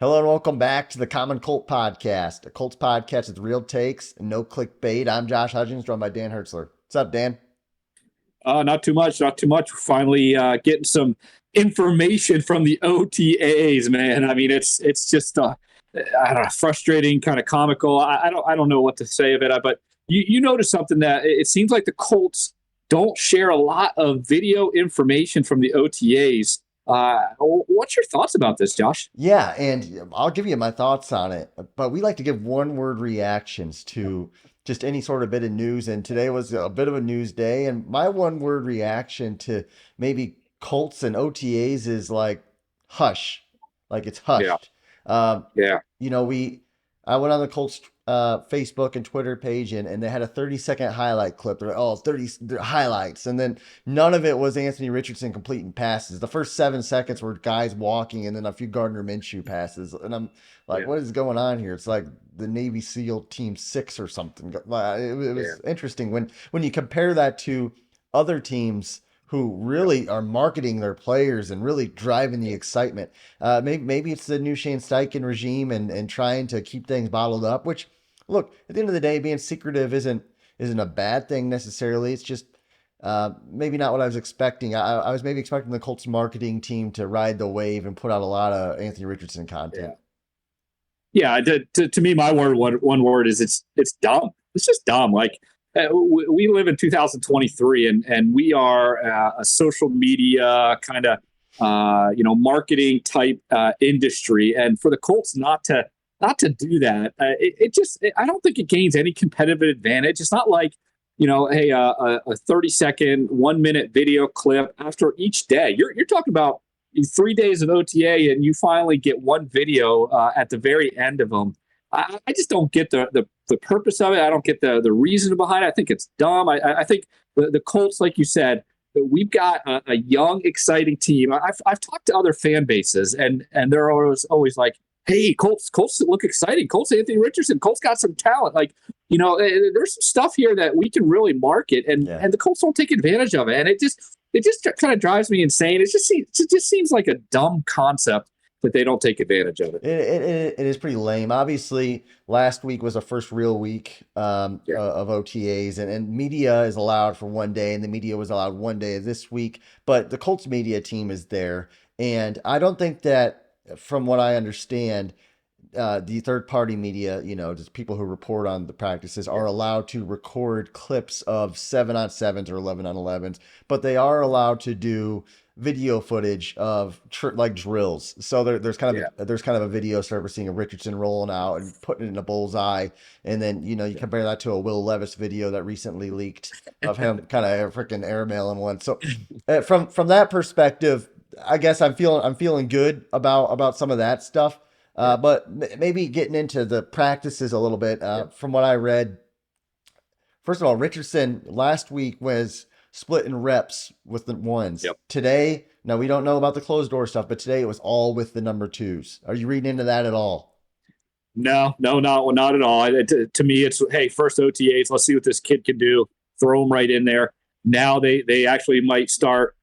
Hello and welcome back to the Common Colt Podcast, a Colts podcast with real takes and no clickbait. I'm Josh Hudgens, joined by Dan Hertzler. What's up, Dan? Not too much, not too much. Finally getting some information from the OTAs, man. I mean, it's just I don't know, frustrating, kind of comical. I don't know what to say of it, but you notice something that it seems like the Colts don't share a lot of video information from the OTAs. What's your thoughts about this, Josh? Yeah, and I'll give you my thoughts on it, but we like to give one-word reactions to just any sort of bit of news, and today was a bit of a news day, and my one-word reaction to maybe Colts and OTAs is like hush, like it's Yeah, hushed. Um, yeah, I went on the Colts Facebook and Twitter page and they had a 30-second highlight clip. They're like, oh, 30 highlights. And then none of it was Anthony Richardson completing passes. The first 7 seconds were guys walking and then a few Gardner Minshew passes. And I'm like, yeah, what is going on here? It's like the Navy SEAL Team 6 or something. Like, it yeah, was interesting when you compare that to other teams who really are marketing their players and really driving the excitement. Maybe it's the new Shane Steichen regime and trying to keep things bottled up, which look, at the end of the day, being secretive isn't a bad thing necessarily. It's just maybe not what I was expecting. I was maybe expecting the Colts marketing team to ride the wave and put out a lot of Anthony Richardson yeah. content. Yeah, to me, my one word is it's dumb. It's just dumb. Like we live in 2023, and we are a social media kind of marketing type industry, and for the Colts not to do that, I don't think it gains any competitive advantage. It's not like hey, a 30-second, 1 minute video clip after each day. You're talking about 3 days of OTA, and you finally get one video at the very end of them. I just don't get the purpose of it. I don't get the reason behind it. I think it's dumb. I think the Colts, like you said, we've got a young, exciting team. I've talked to other fan bases, and they're always like, "Hey, Colts look exciting. Colts Anthony Richardson. Colts got some talent. Like, there's some stuff here that we can really market, and Yeah. and the Colts don't take advantage of it. And it just kind of drives me insane. It just seems like a dumb concept that they don't take advantage of it. It is pretty lame. Obviously, last week was the first real week Yeah, of OTAs, and media is allowed for one day, and the media was allowed one day this week. But the Colts media team is there, and I don't think that, from what I understand, the third party media, just people who report on the practices, yeah, are allowed to record clips of 7-on-7s or 11-on-11s, but they are allowed to do video footage of like drills. So yeah, there's kind of a video surfacing of Richardson rolling out and putting it in a bullseye, and then you yeah, compare that to a Will Levis video that recently leaked of him kind of freaking airmailing one. So from that perspective, I guess I'm feeling good about some of that stuff. yeah, But maybe getting into the practices a little bit. yeah. From what I read, first of all, Richardson last week was splitting reps with the ones. Yep. Today, now we don't know about the closed door stuff, but today it was all with the number twos. Are you reading into that at all? No, no, not at all. To me, it's hey, first OTAs. Let's see what this kid can do. Throw him right in there. Now they actually might start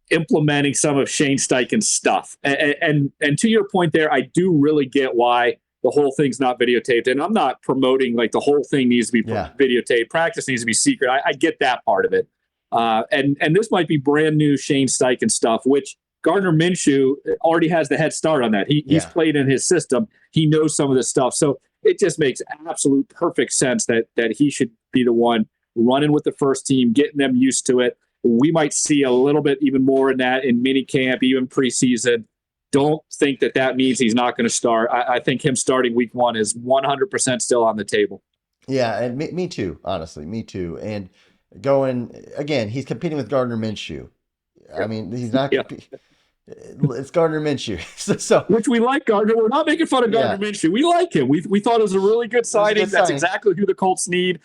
implementing some of Shane Steichen's stuff. And to your point there, I do really get why the whole thing's not videotaped. And I'm not promoting like the whole thing needs to be Yeah. videotaped. Practice needs to be secret. I get that part of it. And this might be brand new Shane Steichen stuff, which Gardner Minshew already has the head start on that. He's Yeah. played in his system. He knows some of this stuff. So it just makes absolute perfect sense that he should be the one running with the first team, getting them used to it. We might see a little bit even more in that in mini camp, even preseason. Don't think that means he's not going to start. I think him starting week one is 100% still on the table. Yeah, and me too, honestly, me too. And going again, he's competing with Gardner Minshew. I mean, he's not. Yeah. It's Gardner Minshew. So Which we like Gardner. We're not making fun of yeah, Gardner Minshew. We like him. We thought it was a really good it was a signing. good That's signing. exactly who the Colts need.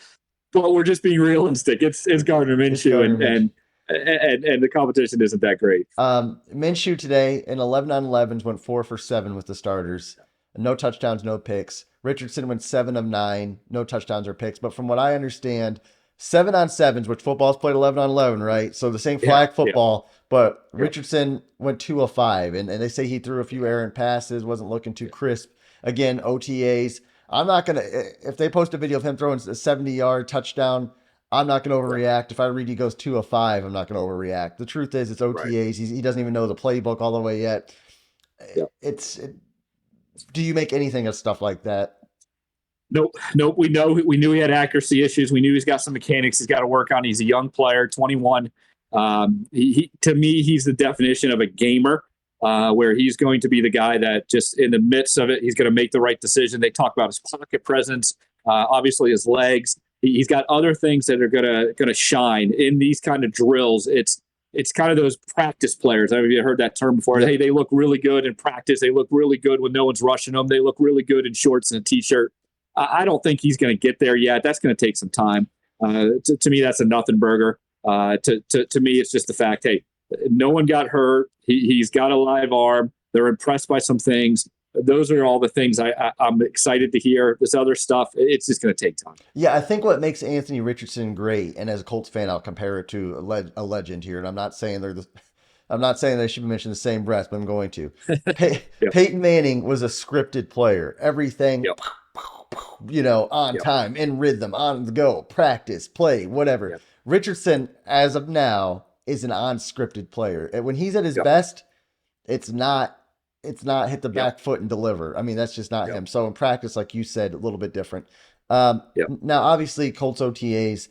But we're just being realistic. It's Gardner It's Minshew, Gardner and Minshew. the competition isn't that great. Minshew today in 11-on-11s went 4 for 7 with the starters. No touchdowns, no picks. Richardson went 7 of 9, no touchdowns or picks. But from what I understand, 7-on-7s, which football's played 11-on-11, right? So the same flag football, but Richardson went 2 of 5, and they say he threw a few errant passes, wasn't looking too crisp. Again, OTAs. I'm not gonna if they post a video of him throwing a 70-yard touchdown, I'm not gonna overreact. If I read he goes 2 of 5, I'm not gonna overreact. The truth is, it's OTAs. He doesn't even know the playbook all the way yet. Do you make anything of stuff like that? Nope. We knew he had accuracy issues. We knew he's got some mechanics he's got to work on. He's a young player, 21. To me, he's the definition of a gamer, where he's going to be the guy that just in the midst of it, he's going to make the right decision. They talk about his pocket presence, obviously his legs. He's got other things that are going to shine in these kind of drills. It's kind of those practice players. I mean, you heard that term before. Hey, they look really good in practice. They look really good when no one's rushing them. They look really good in shorts and a t-shirt. I don't think he's going to get there yet. That's going to take some time. To me, that's a nothing burger. To me, it's just the fact, hey, no one got hurt. He's got a live arm. They're impressed by some things. Those are all the things I'm excited to hear. This other stuff, it's just going to take time. Yeah, I think what makes Anthony Richardson great, and as a Colts fan, I'll compare it to a legend here, and I'm not saying they should be mentioned in the same breath, but I'm going to. Peyton Manning was a scripted player. Everything, on time, in rhythm, on the go, practice, play, whatever. Richardson, as of now, is an unscripted player. And when he's at his best, it's not hit the back foot and deliver. I mean, that's just not him. So in practice, like you said, a little bit different. Now, obviously, Colts OTAs,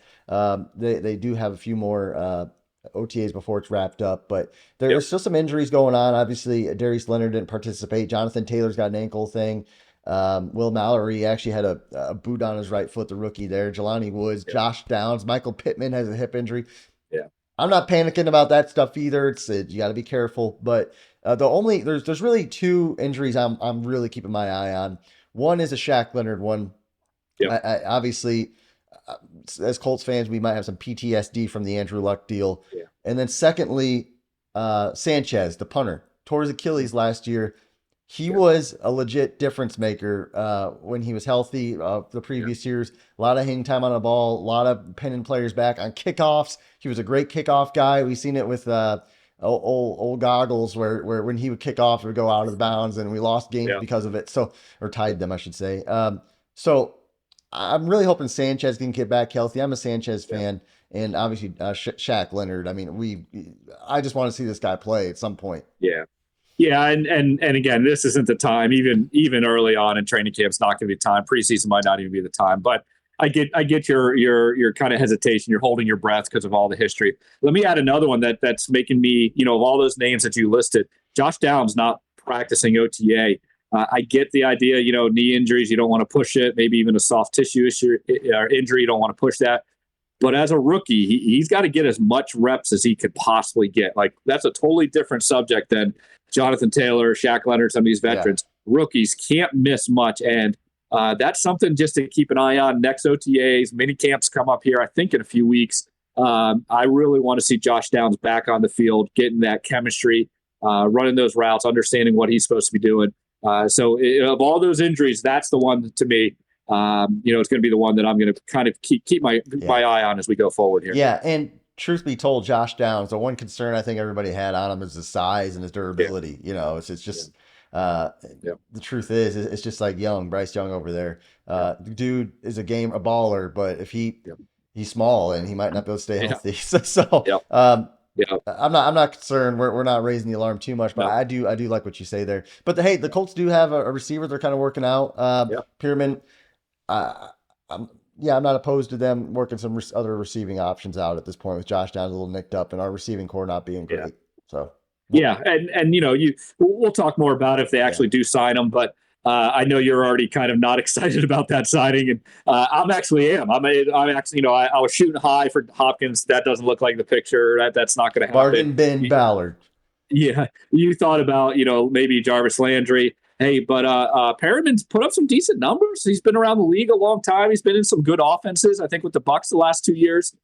they do have a few more OTAs before it's wrapped up, but there's still some injuries going on. Obviously, Darius Leonard didn't participate. Jonathan Taylor's got an ankle thing. Will Mallory actually had a boot on his right foot, the rookie there. Jelani Woods, Josh Downs, Michael Pittman has a hip injury. I'm not panicking about that stuff either. You got to be careful, but there's really two injuries I'm really keeping my eye on. One is a Shaq Leonard one. I obviously, as Colts fans, we might have some PTSD from the Andrew Luck deal. And then secondly, Sanchez, the punter, tore his Achilles last year. He was a legit difference maker when he was healthy the previous years. A lot of hang time on the ball, a lot of pinning players back on kickoffs. He was a great kickoff guy. We've seen it with old Goggles where when he would kick off, it would go out of the bounds, and we lost games because of it. Or tied them, I should say. So I'm really hoping Sanchez can get back healthy. I'm a Sanchez fan, and obviously Shaq Leonard. I mean, I just want to see this guy play at some point. Yeah, and again, this isn't the time. Even early on in training camp, it's not going to be time. Preseason might not even be the time. But I get your kind of hesitation. You're holding your breath because of all the history. Let me add another one that's making me, of all those names that you listed, Josh Downs not practicing OTA. I get the idea. Knee injuries, you don't want to push it. Maybe even a soft tissue issue or injury, you don't want to push that. But as a rookie, he's got to get as much reps as he could possibly get. Like, that's a totally different subject than Jonathan Taylor, Shaq Leonard, some of these veterans. Rookies can't miss much. And that's something just to keep an eye on. Next OTAs, mini camps come up here, I think, in a few weeks. I really want to see Josh Downs back on the field, getting that chemistry, running those routes, understanding what he's supposed to be doing. So of all those injuries, that's the one to me. It's going to be the one that I'm going to kind of keep my eye on as we go forward here. Yeah, and truth be told, Josh Downs, the one concern I think everybody had on him is his size and his durability. It's just the truth is, it's just like Bryce Young over there. The dude is a baller, but if he's small and he might not be able to stay healthy. I'm not concerned. We're not raising the alarm too much, but I do like what you say there. But the Colts do have a receiver they're kind of working out. Pearman. I'm not opposed to them working some other receiving options out at this point with Josh Downs a little nicked up and our receiving core not being great. So we'll talk more about it if they actually do sign him, but I know you're already kind of not excited about that signing, and I'm actually. I was shooting high for Hopkins. That doesn't look like the picture. That's not going to happen. Bargain bin Ballard. Yeah, you thought about maybe Jarvis Landry. Hey, but Perriman's put up some decent numbers. He's been around the league a long time. He's been in some good offenses, I think, with the Bucs the last 2 years.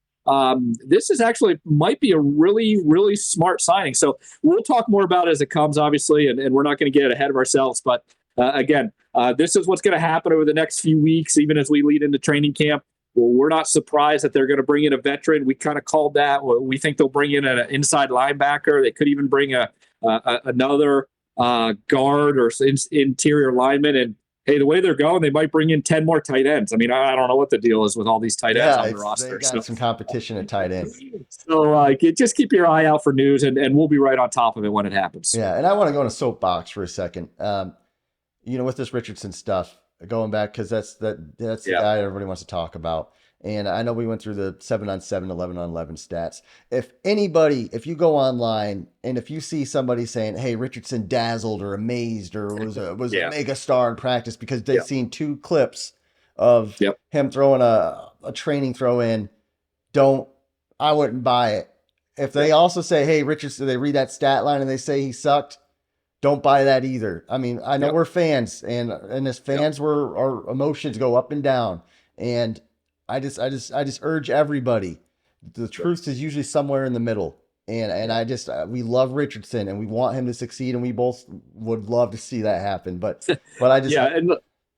This is actually might be a really, really smart signing. So we'll talk more about it as it comes, obviously, and we're not going to get ahead of ourselves. But again, this is what's going to happen over the next few weeks, even as we lead into training camp. well, we're not surprised that they're going to bring in a veteran. We kind of called that. We think they'll bring in an inside linebacker. They could even bring another guard or interior lineman. And hey, the way they're going, they might bring in 10 more tight ends. I mean, I don't know what the deal is with all these tight ends on the roster. They got some competition at tight end. So just keep your eye out for news, and we'll be right on top of it when it happens. Yeah, and I want to go on a soapbox for a second. With this Richardson stuff, going back, because that's the guy everybody wants to talk about. And I know we went through the 7-on-7, 11-on-11 stats. If you go online and if you see somebody saying, hey, Richardson dazzled or amazed or was a mega star in practice because they've seen 2 clips of him throwing a training throw in, I wouldn't buy it. If they also say, hey, Richardson, they read that stat line and they say he sucked, don't buy that either. I mean, I know we're fans, and as fans, our emotions go up and down. And I just urge everybody. The truth is usually somewhere in the middle. And we love Richardson and we want him to succeed, and we both would love to see that happen. But I just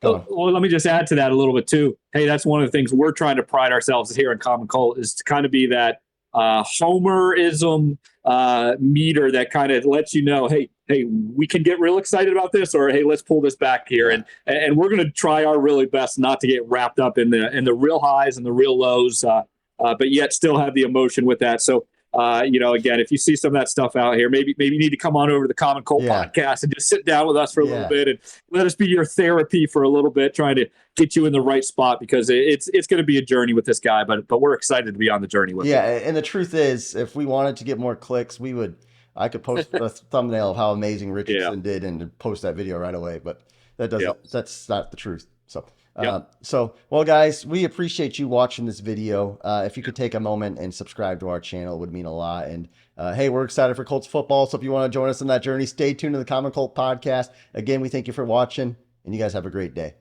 well, let me just add to that a little bit too. Hey, that's one of the things we're trying to pride ourselves here in Common Colt, is to kind of be that homerism meter that kind of lets you know, hey, we can get real excited about this, or hey, let's pull this back here, and we're going to try our really best not to get wrapped up in the real highs and the real lows, but yet still have the emotion with that. So again, if you see some of that stuff out here, maybe you need to come on over to the Common Colt podcast and just sit down with us for a little bit and let us be your therapy for a little bit, trying to get you in the right spot, because it's going to be a journey with this guy, but we're excited to be on the journey with him. And the truth is, if we wanted to get more clicks, I could post a thumbnail of how amazing Richardson did and post that video right away, but that's not the truth. So, well, guys, we appreciate you watching this video. If you could take a moment and subscribe to our channel, it would mean a lot. And hey, we're excited for Colts football. So if you want to join us on that journey, stay tuned to the Common Colt podcast. Again, we thank you for watching, and you guys have a great day.